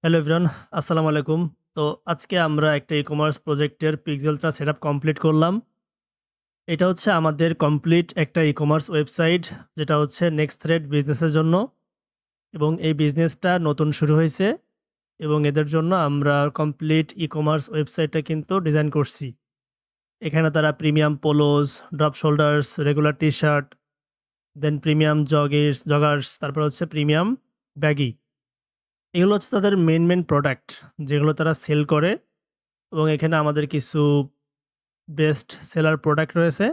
Hello everyone, আসসালামু আলাইকুম। তো আজকে আমরা একটা ই-কমার্স প্রজেক্টের পিক্সেলটা সেটআপ কমপ্লিট করলাম। এটা হচ্ছে আমাদের কমপ্লিট একটা ই-কমার্স ওয়েবসাইট যেটা হচ্ছে নেক্সট থ্রেড বিজনেসের জন্য এবং এই বিজনেসটা নতুন শুরু হয়েছে এবং এদের জন্য আমরা কমপ্লিট ই-কমার্স ওয়েবসাইটটা কিন্তু ডিজাইন করছি। এখানে তারা premium polos, drop shoulders, regular T-shirt, then premium joggers, তারপর হচ্ছে প্রিমিয়াম ব্যাগি। এগুলো হচ্ছে তাদের মেইন প্রোডাক্ট যেগুলো তারা সেল করে এবং এখানে আমাদের কিছু বেস্ট সেলার প্রোডাক্ট রয়েছে।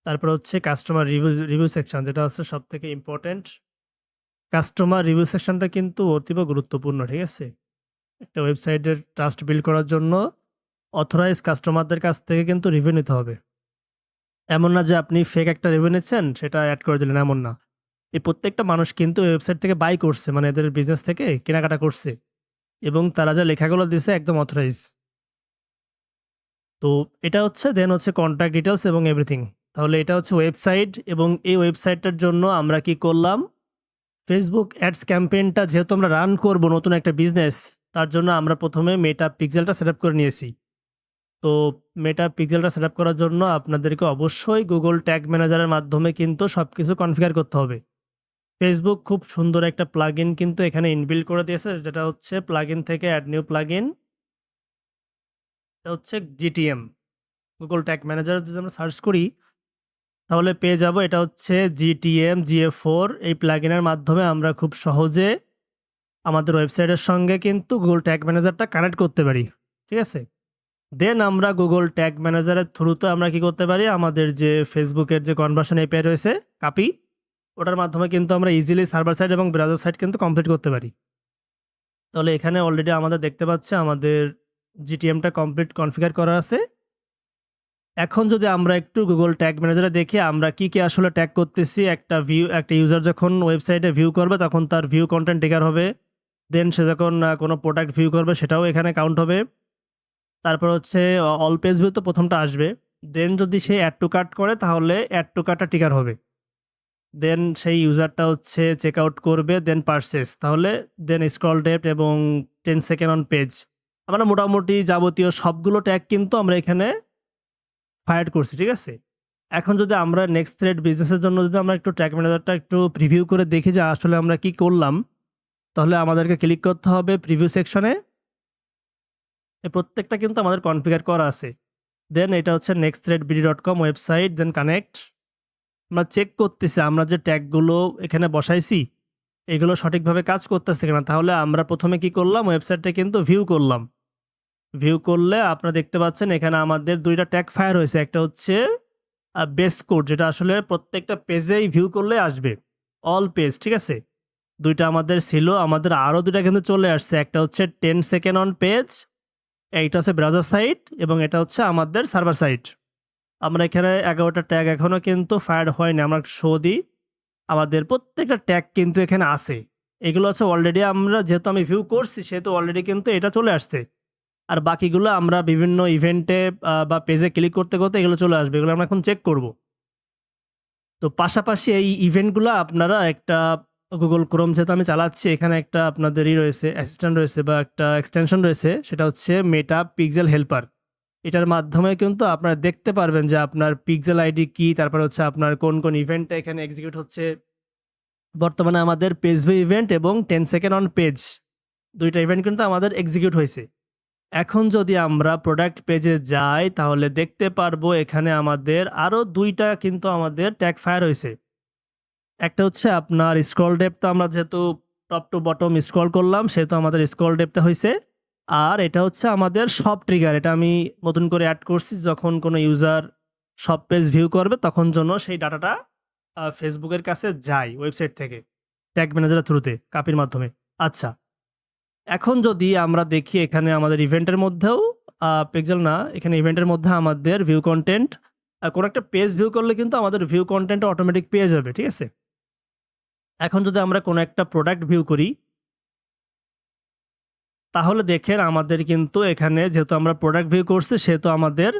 তারপর হচ্ছে কাস্টমার রিভিউ সেকশন যেটা হচ্ছে সবথেকে ইম্পোর্টেন্ট। কাস্টমার রিভিউ সেকশনটা কিন্তু অতীব গুরুত্বপূর্ণ, ঠিক আছে? একটা ওয়েবসাইটের ট্রাস্ট বিল্ড করার জন্য অথরাইজ কাস্টমারদের কাছ থেকে কিন্তু রিভিউ নিতে হবে। এমন না যে আপনি ফেক একটা রিভিউ নিচ্ছেন সেটা এড করে দিলেন, এমন না। এই প্রত্যেকটা মানুষ কিন্তু ওয়েবসাইট থেকে বাই করছে, মানে এদের বিজনেস থেকে কেনাকাটা করছে এবং তারা যে লেখাগুলো দিছে একদম অথরাইজ। তো এটা হচ্ছে দেন হচ্ছে কন্ট্যাক্ট ডিটেইলস এবং এভরিথিং। তাহলে এটা হচ্ছে ওয়েবসাইট এবং এই ওয়েবসাইটটার জন্য আমরা কি করলাম? Facebook অ্যাডস ক্যাম্পেইনটা যেহেতু আমরা রান করব নতুন একটা বিজনেস, তার জন্য আমরা ১ম এ মেটা পিক্সেলটা সেটআপ করে নিয়েছি। তো মেটা পিক্সেলটা সেটআপ করার জন্য আপনাদেরকে অবশ্যই Google ট্যাগ ম্যানেজারের মাধ্যমে কিন্তু সবকিছু কনফিগার করতে হবে। Facebook খুব সুন্দর একটা প্লাগইন কিন্তু এখানে ইনবিল্ড করে দিয়েছে, যেটা হচ্ছে প্লাগইন থেকে অ্যাড নিউ প্লাগইন। এটা হচ্ছে GTM, Google ট্যাগ ম্যানেজার যদি আমরা সার্চ করি তাহলে পেয়ে যাব এটা হচ্ছে GTM GA4। এই প্লাগইনের মাধ্যমে আমরা খুব সহজে আমাদের ওয়েবসাইটের সঙ্গে কিন্তু Google ট্যাগ ম্যানেজারটা কানেক্ট করতে পারি। ঠিক আছে? দেন আমরা Google ট্যাগ ম্যানেজারের থ্রুতে আমরা কি করতে পারি? আমাদের যে Facebook এর যে কনভার্সন API রয়েছে, কাপি, ওটার মাধ্যমে কিন্তু আমরা ইজিলি সার্ভার সাইড এবং ব্রাউজার সাইড কিন্তু কমপ্লিট করতে পারি। তাহলে এখানে অলরেডি আমাদের দেখতে পাচ্ছি আমাদের GTM টা কমপ্লিট কনফিগার করা আছে। এখন যদি আমরা একটু Google ট্যাগ ম্যানেজারে দেখি আমরা কি আসলে ট্যাগ করতেছি। একটা ইউজার যখন ওয়েবসাইটে ভিউ করবে তখন তার ভিউ কনটেন্ট ট্রিগার হবে। দেন সে যখন কোনো প্রোডাক্ট ভিউ করবে সেটাও এখানে কাউন্ট হবে। তারপর হচ্ছে অল পেজ ভিউ তো ১ম টা আসবে। দেন যদি সে অ্যাড টু কার্ট করে তাহলে অ্যাড টু কার্টটা ট্রিগার হবে। দেন সেই ইউজারটা হচ্ছে চেক আউট করবে, দেন পারচেজ। তাহলে দেন স্ক্রল ডেপ্থ এবং 10 সেকেন্ড অন পেজ। আমরা মোটামুটি যাবতীয় সবগুলো ট্যাগ কিন্তু আমরা এখানে ফায়ার করছি, ঠিক আছে? এখন যদি আমরা নেক্সট থ্রেড বিজনেসের জন্য যদি আমরা একটু ট্র্যাক ম্যানেজারটা একটু প্রিভিউ করে দেখি যে আসলে আমরা কি করলাম, তাহলে আমাদেরকে ক্লিক করতে হবে প্রিভিউ সেকশনে। এই প্রত্যেকটা কিন্তু আমাদের কনফিগার করা আছে। দেন এটা হচ্ছে nextthreadbd.com ওয়েবসাইট, দেন কানেক্ট। আমরা চেক করতেছি আমরা যে ট্যাগগুলো এখানে বসাইছি, এগুলো সঠিকভাবে কাজ করতেছে কিনা। তাহলে আমরা ১ম এ কি করলাম? ওয়েবসাইটটা কিন্তু ভিউ করলাম। ভিউ করলে আপনারা দেখতে পাচ্ছেন এখানে আমাদের ২ টা ট্যাগ ফায়ার হয়েছে। একটা হচ্ছে বেস কোড, যেটা আসলে প্রত্যেকটা পেজেই ভিউ করলে আসবে। অল পেজ, ঠিক আছে? ২ টা আমাদের ছিল। আমাদের আরো ২ টা কিন্তু চলে আসছে। একটা হচ্ছে 10 সেকেন্ড অন পেজ, এইটা হচ্ছে ব্রাউজার সাইট এবং এটা হচ্ছে আমাদের সার্ভার সাইট। আমরা এখানে ১১ টা ট্যাগ এখনো কিন্তু ফায়ার হয়নি। আমরা একটু শো দিই। আমাদের প্রত্যেকটা ট্যাগ কিন্তু এখানে আছে। এগুলো হচ্ছে অলরেডি আমরা যেহেতু আমি ভিউ করছি সেহেতু অলরেডি কিন্তু এটা চলে আসছে। আর বাকিগুলো আমরা বিভিন্ন ইভেন্টে বা পেজে ক্লিক করতে এগুলো চলে আসবে। এগুলো আমরা এখন চেক করব। তো পাশাপাশি এই ইভেন্টগুলা আপনারা একটা Google Chrome যেহেতু আমি চালাচ্ছি, এখানে একটা আপনাদেরই রয়েছে, অ্যাসিস্ট্যান্ট রয়েছে বা একটা এক্সটেনশন রয়েছে, সেটা হচ্ছে মেটা পিক্সেল হেল্পার। এটার মাধ্যমে কিন্তু আপনারা দেখতে পারবেন যে আপনার পিক্সেল আইডি কি, তারপরে হচ্ছে আপনার কোন ইভেন্টটা এখানে এক্সিকিউট হচ্ছে। বর্তমানে আমাদের পেজ ভিউ ইভেন্ট এবং 10 সেকেন্ড অন পেজ ২ টা ইভেন্ট কিন্তু আমাদের এক্সিকিউট হয়েছে। এখন যদি আমরা প্রোডাক্ট পেজে যাই তাহলে দেখতে পারবো এখানে আমাদের আরো ২ টা কিন্তু আমাদের ট্যাগ ফায়ার হইছে। একটা হচ্ছে আপনার স্ক্রল ডেপ্থটা আমরা যেহেতু টপ টু বটম স্ক্রল করলাম সেহেতু আমাদের স্ক্রল ডেপ্থটা হইছে। আর এটা হচ্ছে আমাদের শপ ট্রিগার। এটা আমি নতুন করে এড করছি। যখন কোনো ইউজার শপ পেজ ভিউ করবে তখন যেন সেই ডাটাটা Facebook এর কাছে যায় ওয়েবসাইট থেকে ট্যাগ ম্যানেজারের থ্রুতে কাপির মাধ্যমে। আচ্ছা, এখন যদি আমরা দেখি এখানে আমাদের ইভেন্টের মধ্যেও পিক্সেল না, এখানে ইভেন্টের মধ্যে আমাদের ভিউ কনটেন্ট কোনো একটা পেজ ভিউ করলে কিন্তু আমাদের ভিউ কনটেন্ট অটোমেটিক পেয়ে যাবে, ঠিক আছে? এখন যদি আমরা কোনো একটা প্রোডাক্ট ভিউ করি, তাহলে দেখেন আমাদের কিন্তু এখানে যেহেতু আমরা প্রোডাক্ট ভিউ করছি সেহেতু আমাদের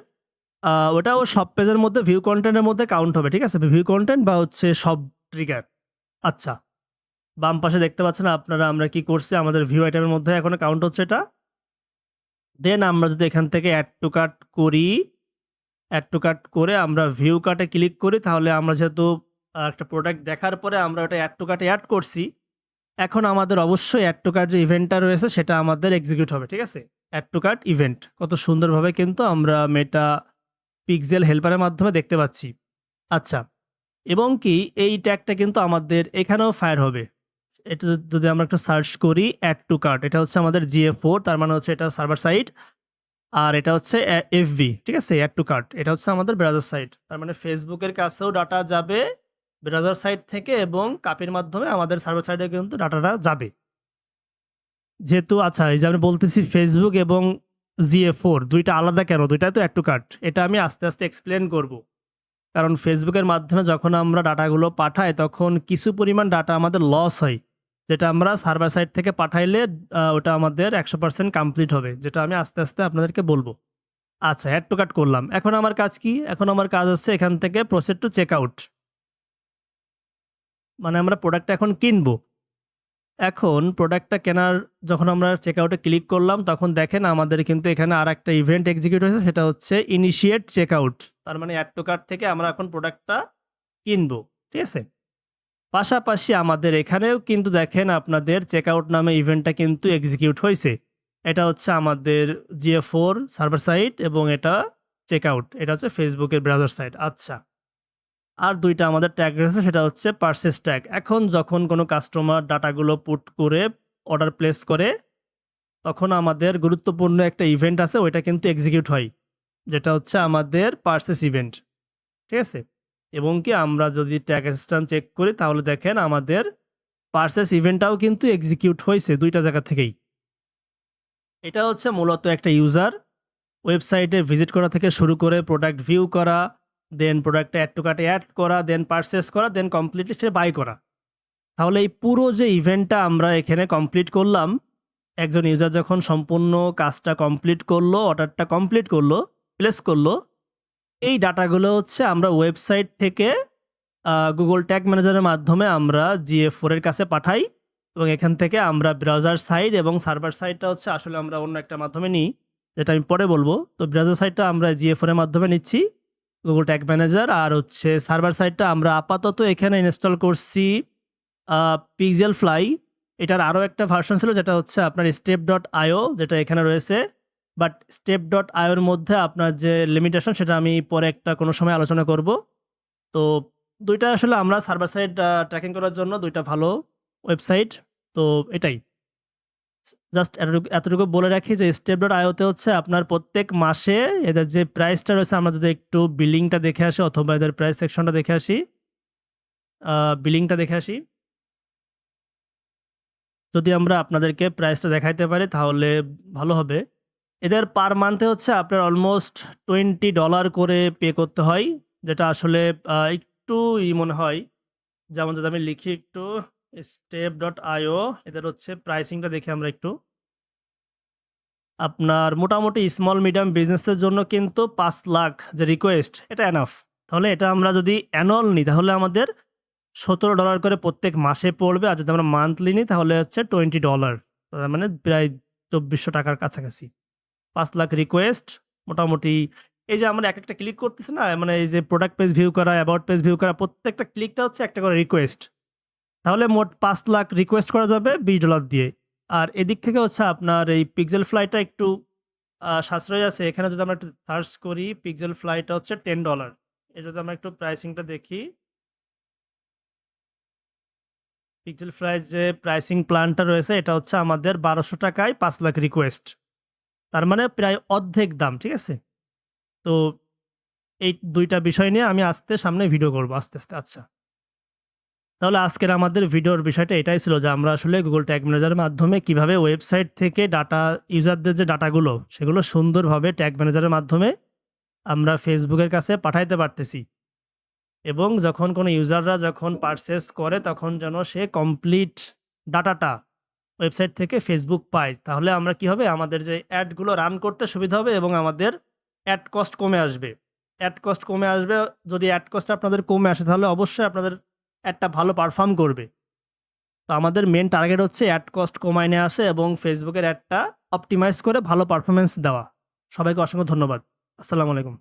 ওটাও সব পেজের মধ্যে ভিউ কনটেন্টের মধ্যে কাউন্ট হবে, ঠিক আছে? ভিউ কনটেন্ট বা হচ্ছে সব ট্রিগার। আচ্ছা, বাম পাশে দেখতে পাচ্ছেন আপনারা আমরা কি করছি আমাদের ভিউ আইটেমের মধ্যে এখন কাউন্ট হচ্ছে এটা। দেন আমরা যদি এখান থেকে অ্যাড টু কার্ট করি, অ্যাড টু কার্ট করে আমরা ভিউ কার্টে ক্লিক করি, তাহলে আমরা যেহেতু একটা প্রোডাক্ট দেখার পরে আমরা ওটা অ্যাড টু কার্টে অ্যাড করছি, এখন আমাদের অবশ্যই অ্যাড টু কার্ট যে ইভেন্টটা রয়েছে সেটা আমাদের এক্সিকিউট হবে, ঠিক আছে? অ্যাড টু কার্ট ইভেন্ট কত সুন্দরভাবে কিন্তু আমরা মেটা পিক্সেল হেল্পারের মাধ্যমে দেখতে পাচ্ছি। আচ্ছা, এবং কি এই ট্যাগটা কিন্তু আমাদের এখানেও ফায়ার হবে। এটা যদি আমরা একটু সার্চ করি অ্যাড টু কার্ট, এটা হচ্ছে আমাদের GA4, তার মানে হচ্ছে এটা সার্ভার সাইড, আর এটা হচ্ছে FB, ঠিক আছে? অ্যাড টু কার্ট এটা হচ্ছে আমাদের ব্রাউজার সাইট, তার মানে ফেসবুকের কাছেও ডাটা যাবে ব্রাউজার সাইট থেকে এবং কাপির মাধ্যমে আমাদের সার্ভার সাইডে কিন্তু ডাটাটা যাবে। যেহেতু আচ্ছা, এই যে আমি বলতেছি ফেসবুক এবং GA4 দুইটা আলাদা কেন, দুইটাই তো অ্যাড টু কার্ট, এটা আমি আস্তে আস্তে এক্সপ্লেন করব। কারণ ফেসবুকের মাধ্যমে যখন আমরা ডাটাগুলো পাঠাই তখন কিছু পরিমাণ ডাটা আমাদের লস হয়, যেটা আমরা সার্ভার সাইড থেকে পাঠাইলে ওটা আমাদের 100% কমপ্লিট হবে, যেটা আমি আস্তে আস্তে আপনাদেরকে বলবো। আচ্ছা, অ্যাড টু কার্ট করলাম, এখন আমার কাজ কি? এখন আমার কাজ হচ্ছে এখান থেকে প্রসিড টু চেক আউট, মানে আমরা প্রোডাক্টটা এখন কিনবো। এখন প্রোডাক্টটা কেনার যখন আমরা চেক আউটে ক্লিক করলাম তখন দেখেন আমাদের কিন্তু এখানে আর একটা ইভেন্ট এক্সিকিউট হয়েছে, সেটা হচ্ছে ইনিশিয়েট চেক আউট, তার মানে অ্যাড টু কার্ট থেকে আমরা এখন প্রোডাক্টটা কিনবো, ঠিক আছে? পাশাপাশি আমাদের এখানেও কিন্তু দেখেন আপনাদের চেক আউট নামে ইভেন্টটা কিন্তু এক্সিকিউট হয়েছে। এটা হচ্ছে আমাদের GA4 সার্ভার সাইট এবং এটা চেক আউট, এটা হচ্ছে ফেসবুকের ব্রাউজার সাইট। আচ্ছা, আর দুইটা আমাদের ট্যাগ রয়েছে, সেটা হচ্ছে পারচেজ ট্যাগ। এখন যখন কোনো কাস্টমার ডাটাগুলো পুট করে অর্ডার প্লেস করে তখন আমাদের গুরুত্বপূর্ণ একটা ইভেন্ট আছে, ওইটা কিন্তু এক্সিকিউট হয়, যেটা হচ্ছে আমাদের পারচেজ ইভেন্ট, ঠিক আছে? এবং কি আমরা যদি ট্যাগ অ্যাসিস্ট্যান্ট চেক করি তাহলে দেখেন আমাদের পারচেজ ইভেন্টটাও কিন্তু এক্সিকিউট হয়েছে দুইটা জায়গা থেকেই। এটা হচ্ছে মূলত একটা ইউজার ওয়েবসাইটে ভিজিট করা থেকে শুরু করে প্রোডাক্ট ভিউ করা, দেন প্রোডাক্টটা অ্যাড টু কার্টে অ্যাড করা, দেন পারচেস করা, দেন কমপ্লিটলি সে বাই করা। তাহলে এই পুরো যে ইভেন্টটা আমরা এখানে কমপ্লিট করলাম, একজন ইউজার যখন সম্পূর্ণ কাজটা কমপ্লিট করলো, অর্ডারটা কমপ্লিট করলো, প্লেস করলো, এই ডাটাগুলো হচ্ছে আমরা ওয়েবসাইট থেকে গুগল ট্যাগ ম্যানেজারের মাধ্যমে আমরা GA4 এর কাছে পাঠাই এবং এখান থেকে আমরা ব্রাউজার সাইড এবং সার্ভার সাইডটা হচ্ছে আসলে আমরা অন্য একটা মাধ্যমে নিই, যেটা আমি পরে বলবো। তো ব্রাউজার সাইডটা আমরা GA4 এর মাধ্যমে নিচ্ছি, গুগল ট্যাগ ম্যানেজার, আর হচ্ছে সার্ভার সাইডটা আমরা আপাতত এখানে ইনস্টল করছি পিক্সেল ফ্লাই। এটার আরও একটা ভার্সন ছিল যেটা হচ্ছে আপনার step.io, যেটা এখানে রয়েছে, বাট step.io এর মধ্যে আপনার যে লিমিটেশন সেটা আমি পরে একটা কোনো সময় আলোচনা করব। তো দুইটা আসলে আমরা সার্ভার সাইড ট্র্যাকিং করার জন্য দুইটা ভালো ওয়েবসাইট। তো এটাই জাস্ট এতটুকু বলে রাখি যে step.io তে হচ্ছে আপনার প্রত্যেক মাসে এদের যে প্রাইসটা রয়েছে, আমরা যদি একটু বিলিংটা দেখে আসি অথবা এদের প্রাইস সেকশনটা দেখে আসি, বিলিংটা দেখে আসি, যদি আমরা আপনাদেরকে প্রাইসটা দেখাইতে পারি তাহলে ভালো হবে। এদের পার মান্থে হচ্ছে আপনার অলমোস্ট $20 করে পে করতে হয়, যেটা আসলে একটু মনে হয়। যেমন যদি আমি লিখি একটু step.io, এদের হচ্ছে প্রাইসিংটা দেখি আমরা একটু। আপনার মোটামুটি স্মল মিডিয়াম বিজনেসের জন্য কিন্তু 5 লাখ যে রিকোয়েস্ট, এটা এনাফ। তাহলে এটা আমরা যদি অ্যানুয়াল নিই তাহলে আমাদের $17 করে প্রত্যেক মাসে পড়বে, আর যদি আমরা মান্থলি নিই তাহলে হচ্ছে $20, তার মানে প্রায় 2400 টাকার কাছাকাছি। 5 লাখ রিকোয়েস্ট মোটামুটি। এই যে আমরা একটা ক্লিক করতেছি না, মানে এই যে প্রোডাক্ট পেজ ভিউ করা, অ্যাবাউট পেজ ভিউ করা, প্রত্যেকটা ক্লিকটা হচ্ছে একটা করে রিকোয়েস্ট। তাহলে মোট 5 লাখ রিকোয়েস্ট করা যাবে $20 দিয়ে। আর এদিক থেকে হচ্ছে আপনার এই পিক্সেল ফ্লাইটা একটু সাশ্রয় আছে। এখানে যদি আমরা একটু সার্চ করি, পিক্সেল ফ্লাইটা হচ্ছে $10। এটা যদি আমরা একটু প্রাইসিংটা দেখি, পিক্সেল ফ্লাই যে প্রাইসিং প্ল্যানটা রয়েছে এটা হচ্ছে আমাদের 1200 টাকায় 5 লাখ রিকোয়েস্ট, তার মানে প্রায় অর্ধেক দাম, ঠিক আছে? তো এই দুইটা বিষয় নিয়ে আমি সামনে ভিডিও করব আস্তে আস্তে। আচ্ছা, তাহলে আজকের আমাদের ভিডিওর বিষয়টা এটাই ছিল যে আমরা আসলে গুগল ট্যাগ ম্যানেজারের মাধ্যমে কিভাবে ওয়েবসাইট থেকে ডাটা, ইউজারদের যে ডাটাগুলো সেগুলো সুন্দরভাবে ট্যাগ ম্যানেজারের মাধ্যমে আমরা ফেসবুকের কাছে পাঠাইতে পারতেছি, এবং যখন কোনো ইউজাররা যখন পারচেস করে তখন যেন সে কমপ্লিট ডাটাটা ওয়েবসাইট থেকে ফেসবুক পায়। তাহলে আমরা কি হবে, আমাদের যে অ্যাডগুলো রান করতে সুবিধা হবে এবং আমাদের অ্যাড কস্ট কমে আসবে। অ্যাড কস্ট কমে আসবে, যদি অ্যাড কস্ট আপনাদের কমে আসে তাহলে অবশ্যই আপনাদের অ্যাডটা ভালো পারফর্ম করবে। তো আমাদের মেন টার্গেট হচ্ছে অ্যাড কস্ট কমায় নিয়ে আসে এবং ফেসবুকের অ্যাডটা অপটিমাইজ করে ভালো পারফরমেন্স দেওয়া। সবাইকে অসংখ্য ধন্যবাদ। আসসালামু আলাইকুম।